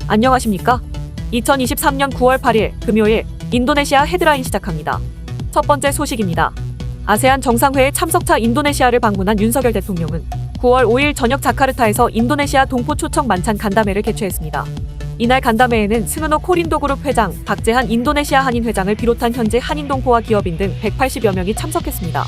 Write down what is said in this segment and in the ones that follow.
안녕하십니까? 2023년 9월 8일 금요일 인도네시아 헤드라인 시작합니다. 첫 번째 소식입니다. 아세안 정상회의 참석차 인도네시아를 방문한 윤석열 대통령은 9월 5일 저녁 자카르타에서 인도네시아 동포 초청 만찬 간담회를 개최했습니다. 이날 간담회에는 승은호 코린도그룹 회장, 박재한 인도네시아 한인 회장을 비롯한 현재 한인 동포와 기업인 등 180여 명이 참석했습니다.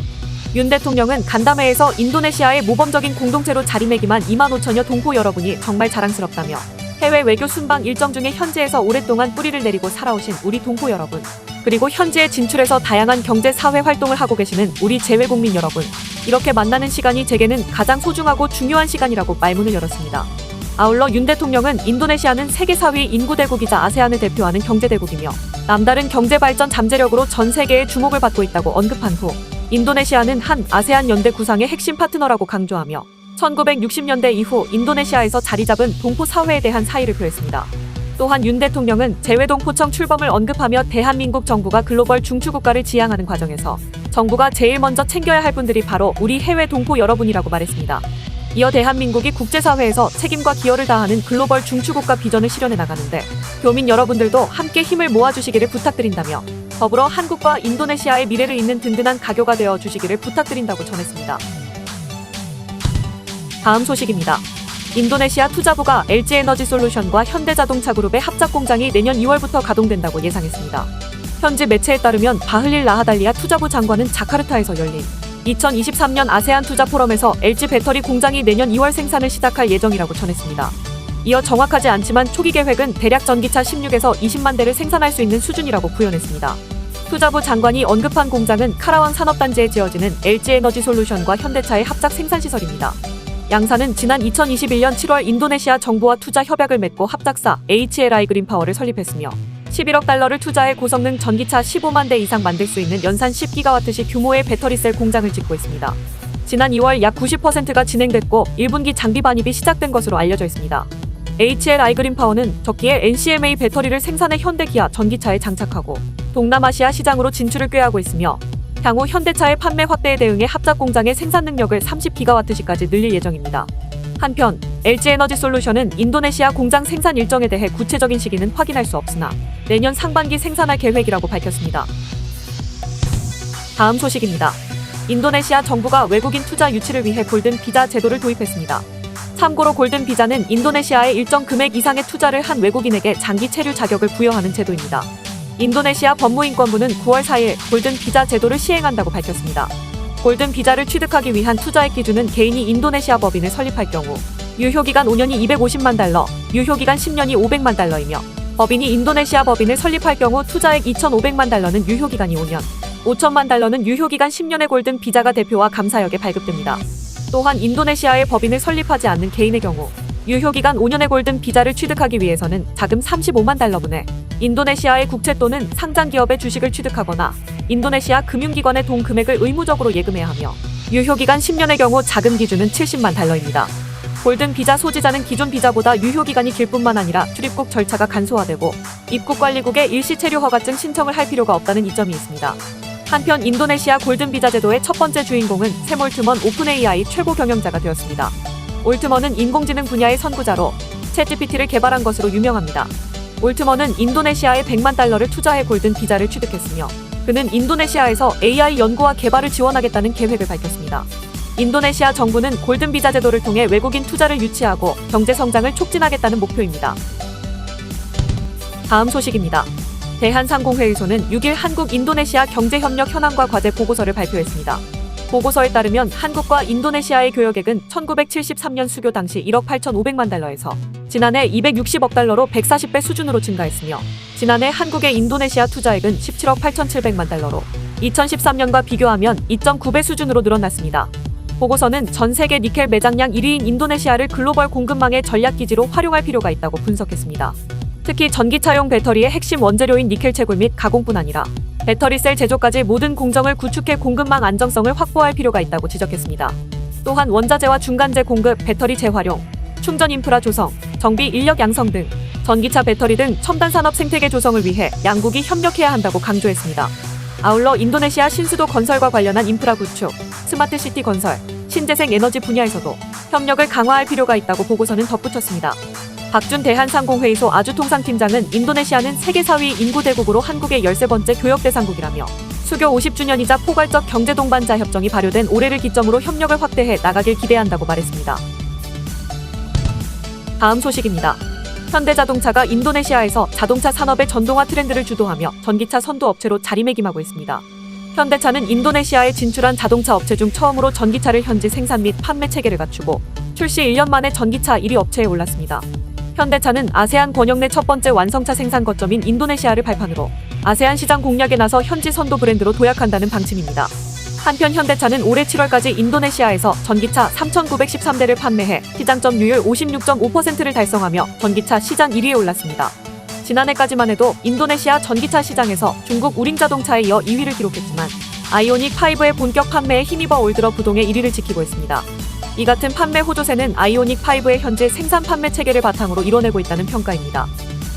윤 대통령은 간담회에서 인도네시아의 모범적인 공동체로 자리매김한 2만 5천여 동포 여러분이 정말 자랑스럽다며 해외 외교 순방 일정 중에 현지에서 오랫동안 뿌리를 내리고 살아오신 우리 동포 여러분, 그리고 현지에 진출해서 다양한 경제 사회 활동을 하고 계시는 우리 재외국민 여러분, 이렇게 만나는 시간이 제게는 가장 소중하고 중요한 시간이라고 말문을 열었습니다. 아울러 윤 대통령은 인도네시아는 세계 4위 인구대국이자 아세안을 대표하는 경제대국이며 남다른 경제발전 잠재력으로 전 세계의 주목을 받고 있다고 언급한 후 인도네시아는 한 아세안 연대 구상의 핵심 파트너라고 강조하며 1960년대 이후 인도네시아에서 자리잡은 동포 사회에 대한 사의를 표했습니다. 또한 윤 대통령은 재외동포청 출범을 언급하며 대한민국 정부가 글로벌 중추국가를 지향하는 과정에서 정부가 제일 먼저 챙겨야 할 분들이 바로 우리 해외 동포 여러분이라고 말했습니다. 이어 대한민국이 국제사회에서 책임과 기여를 다하는 글로벌 중추국가 비전을 실현해 나가는데 교민 여러분들도 함께 힘을 모아주시기를 부탁드린다며 더불어 한국과 인도네시아의 미래를 잇는 든든한 가교가 되어 주시기를 부탁드린다고 전했습니다. 다음 소식입니다. 인도네시아 투자부가 LG에너지솔루션과 현대자동차그룹의 합작 공장이 내년 2월부터 가동된다고 예상했습니다. 현지 매체에 따르면 바흐릴 라하달리아 투자부 장관은 자카르타에서 열린 2023년 아세안 투자 포럼에서 LG 배터리 공장이 내년 2월 생산을 시작할 예정이라고 전했습니다. 이어 정확하지 않지만 초기 계획은 대략 전기차 16에서 20만 대를 생산할 수 있는 수준이라고 부연했습니다. 투자부 장관이 언급한 공장은 카라완 산업단지에 지어지는 LG에너지솔루션과 현대차의 합작 생산시설입니다. 양사는 지난 2021년 7월 인도네시아 정부와 투자 협약을 맺고 합작사 HLI 그린파워를 설립했으며 11억 달러를 투자해 고성능 전기차 15만 대 이상 만들 수 있는 연산 10기가와트시 규모의 배터리셀 공장을 짓고 있습니다. 지난 2월 약 90%가 진행됐고 1분기 장비 반입이 시작된 것으로 알려져 있습니다. HLI 그린파워는 적기에 NCMA 배터리를 생산해 현대기아 전기차에 장착하고 동남아시아 시장으로 진출을 꾀하고 있으며 향후 현대차의 판매 확대에 대응해 합작 공장의 생산 능력을 30기가와트시까지 늘릴 예정입니다. 한편 LG에너지솔루션은 인도네시아 공장 생산 일정에 대해 구체적인 시기는 확인할 수 없으나 내년 상반기 생산할 계획이라고 밝혔습니다. 다음 소식입니다. 인도네시아 정부가 외국인 투자 유치를 위해 골든 비자 제도를 도입했습니다. 참고로 골든 비자는 인도네시아에 일정 금액 이상의 투자를 한 외국인에게 장기 체류 자격을 부여하는 제도입니다. 인도네시아 법무인권부는 9월 4일 골든 비자 제도를 시행한다고 밝혔습니다. 골든 비자를 취득하기 위한 투자액 기준은 개인이 인도네시아 법인을 설립할 경우 유효기간 5년이 250만 달러, 유효기간 10년이 500만 달러이며 법인이 인도네시아 법인을 설립할 경우 투자액 2,500만 달러는 유효기간이 5년, 5천만 달러는 유효기간 10년의 골든 비자가 대표와 감사역에 발급됩니다. 또한 인도네시아의 법인을 설립하지 않는 개인의 경우 유효기간 5년의 골든 비자를 취득하기 위해서는 자금 35만 달러분의 인도네시아의 국채 또는 상장 기업의 주식을 취득하거나 인도네시아 금융기관의 돈 금액을 의무적으로 예금해야 하며 유효기간 10년의 경우 자금 기준은 70만 달러입니다. 골든 비자 소지자는 기존 비자보다 유효기간이 길 뿐만 아니라 출입국 절차가 간소화되고 입국관리국에 일시 체류 허가증 신청을 할 필요가 없다는 이점이 있습니다. 한편 인도네시아 골든 비자 제도의 첫 번째 주인공은 샘 올트먼 오픈 AI 최고 경영자가 되었습니다. 올트먼은 인공지능 분야의 선구자로 챗GPT를 개발한 것으로 유명합니다. 올트먼은 인도네시아에 100만 달러를 투자해 골든 비자를 취득했으며 그는 인도네시아에서 AI 연구와 개발을 지원하겠다는 계획을 밝혔습니다. 인도네시아 정부는 골든 비자 제도를 통해 외국인 투자를 유치하고 경제 성장을 촉진하겠다는 목표입니다. 다음 소식입니다. 대한상공회의소는 6일 한국 인도네시아 경제협력 현황과 과제 보고서를 발표했습니다. 보고서에 따르면 한국과 인도네시아의 교역액은 1973년 수교 당시 1억 8,500만 달러에서 지난해 260억 달러로 140배 수준으로 증가했으며 지난해 한국의 인도네시아 투자액은 17억 8,700만 달러로 2013년과 비교하면 2.9배 수준으로 늘어났습니다. 보고서는 전 세계 니켈 매장량 1위인 인도네시아를 글로벌 공급망의 전략기지로 활용할 필요가 있다고 분석했습니다. 특히 전기차용 배터리의 핵심 원재료인 니켈 채굴 및 가공뿐 아니라 배터리셀 제조까지 모든 공정을 구축해 공급망 안정성을 확보할 필요가 있다고 지적했습니다. 또한 원자재와 중간재 공급, 배터리 재활용, 충전 인프라 조성, 정비 인력 양성 등 전기차 배터리 등 첨단 산업 생태계 조성을 위해 양국이 협력해야 한다고 강조했습니다. 아울러 인도네시아 신수도 건설과 관련한 인프라 구축, 스마트 시티 건설, 신재생 에너지 분야에서도 협력을 강화할 필요가 있다고 보고서는 덧붙였습니다. 박준 대한상공회의소 아주통상팀장은 인도네시아는 세계 4위 인구 대국으로 한국의 13번째 교역대상국이라며 수교 50주년이자 포괄적 경제동반자 협정이 발효된 올해를 기점으로 협력을 확대해 나가길 기대한다고 말했습니다. 다음 소식입니다. 현대자동차가 인도네시아에서 자동차 산업의 전동화 트렌드를 주도하며 전기차 선도 업체로 자리매김하고 있습니다. 현대차는 인도네시아에 진출한 자동차 업체 중 처음으로 전기차를 현지 생산 및 판매 체계를 갖추고 출시 1년 만에 전기차 1위 업체에 올랐습니다. 현대차는 아세안 권역 내 첫 번째 완성차 생산 거점인 인도네시아를 발판으로 아세안 시장 공략에 나서 현지 선도 브랜드로 도약한다는 방침입니다. 한편 현대차는 올해 7월까지 인도네시아에서 전기차 3,913대를 판매해 시장 점유율 56.5%를 달성하며 전기차 시장 1위에 올랐습니다. 지난해까지만 해도 인도네시아 전기차 시장에서 중국 우링자동차에 이어 2위를 기록했지만 아이오닉5의 본격 판매에 힘입어 올 들어 부동의 1위를 지키고 있습니다. 이 같은 판매 호조세는 아이오닉5의 현재 생산 판매 체계를 바탕으로 이뤄내고 있다는 평가입니다.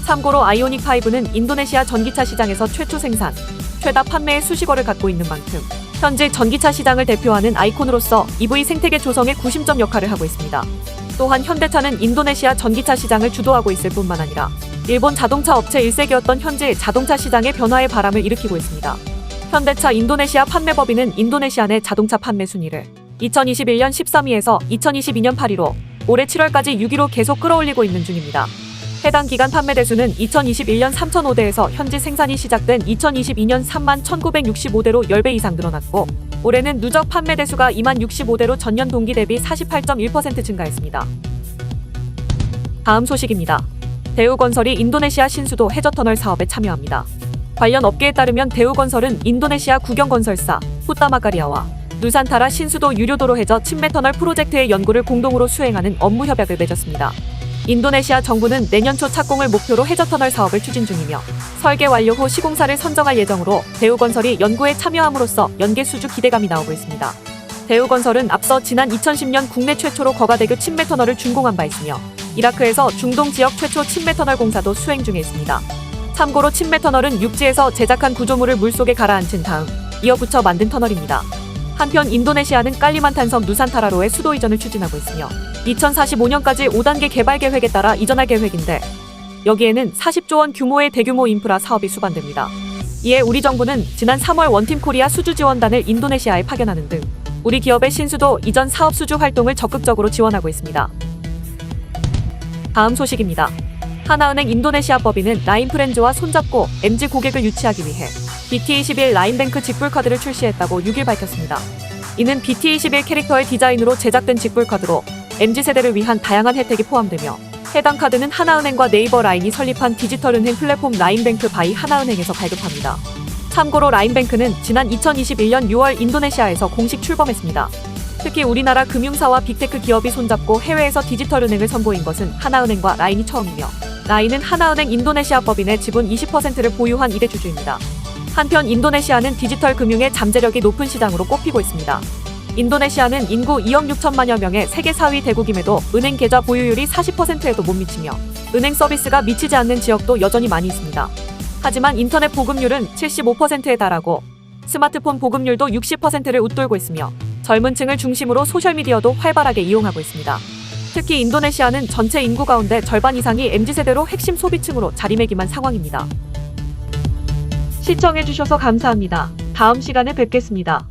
참고로 아이오닉5는 인도네시아 전기차 시장에서 최초 생산, 최다 판매의 수식어를 갖고 있는 만큼 현재 전기차 시장을 대표하는 아이콘으로서 EV 생태계 조성의 구심점 역할을 하고 있습니다. 또한 현대차는 인도네시아 전기차 시장을 주도하고 있을 뿐만 아니라 일본 자동차 업체 1세기였던 현재 자동차 시장의 변화에 바람을 일으키고 있습니다. 현대차 인도네시아 판매법인은 인도네시아 내 자동차 판매 순위를 2021년 13위에서 2022년 8위로 올해 7월까지 6위로 계속 끌어올리고 있는 중입니다. 해당 기간 판매 대수는 2021년 3,005대에서 현지 생산이 시작된 2022년 31,965대로 10배 이상 늘어났고 올해는 누적 판매 대수가 2065대로 전년 동기 대비 48.1% 증가했습니다. 다음 소식입니다. 대우건설이 인도네시아 신수도 해저터널 사업에 참여합니다. 관련 업계에 따르면 대우건설은 인도네시아 국영건설사 후타마가리아와 누산타라 신수도 유료도로 해저 침매터널 프로젝트의 연구를 공동으로 수행하는 업무 협약을 맺었습니다. 인도네시아 정부는 내년 초 착공을 목표로 해저터널 사업을 추진 중이며 설계 완료 후 시공사를 선정할 예정으로 대우건설이 연구에 참여함으로써 연계 수주 기대감이 나오고 있습니다. 대우건설은 앞서 지난 2010년 국내 최초로 거가대교 침매터널을 준공한 바 있으며 이라크에서 중동 지역 최초 침매터널 공사도 수행 중에 있습니다. 참고로 침매터널은 육지에서 제작한 구조물을 물속에 가라앉힌 다음 이어붙여 만든 터널입니다. 한편 인도네시아는 깔리만탄 섬 누산타라로의 수도 이전을 추진하고 있으며 2045년까지 5단계 개발 계획에 따라 이전할 계획인데 여기에는 40조 원 규모의 대규모 인프라 사업이 수반됩니다. 이에 우리 정부는 지난 3월 원팀 코리아 수주 지원단을 인도네시아에 파견하는 등 우리 기업의 신수도 이전 사업 수주 활동을 적극적으로 지원하고 있습니다. 다음 소식입니다. 하나은행 인도네시아 법인은 라인프렌즈와 손잡고 MZ 고객을 유치하기 위해 BT21 라인뱅크 직불카드를 출시했다고 6일 밝혔습니다. 이는 BT21 캐릭터의 디자인으로 제작된 직불카드로 MZ세대를 위한 다양한 혜택이 포함되며 해당 카드는 하나은행과 네이버 라인이 설립한 디지털은행 플랫폼 라인뱅크 바이 하나은행에서 발급합니다. 참고로 라인뱅크는 지난 2021년 6월 인도네시아에서 공식 출범했습니다. 특히 우리나라 금융사와 빅테크 기업이 손잡고 해외에서 디지털은행을 선보인 것은 하나은행과 라인이 처음이며 라인은 하나은행 인도네시아 법인의 지분 20%를 보유한 1대 주주입니다. 한편 인도네시아는 디지털 금융의 잠재력이 높은 시장으로 꼽히고 있습니다. 인도네시아는 인구 2억 6천만여 명의 세계 4위 대국임에도 은행 계좌 보유율이 40%에도 못 미치며 은행 서비스가 미치지 않는 지역도 여전히 많이 있습니다. 하지만 인터넷 보급률은 75%에 달하고 스마트폰 보급률도 60%를 웃돌고 있으며 젊은 층을 중심으로 소셜미디어도 활발하게 이용하고 있습니다. 특히 인도네시아는 전체 인구 가운데 절반 이상이 MZ세대로 핵심 소비층으로 자리매김한 상황입니다. 시청해주셔서 감사합니다. 다음 시간에 뵙겠습니다.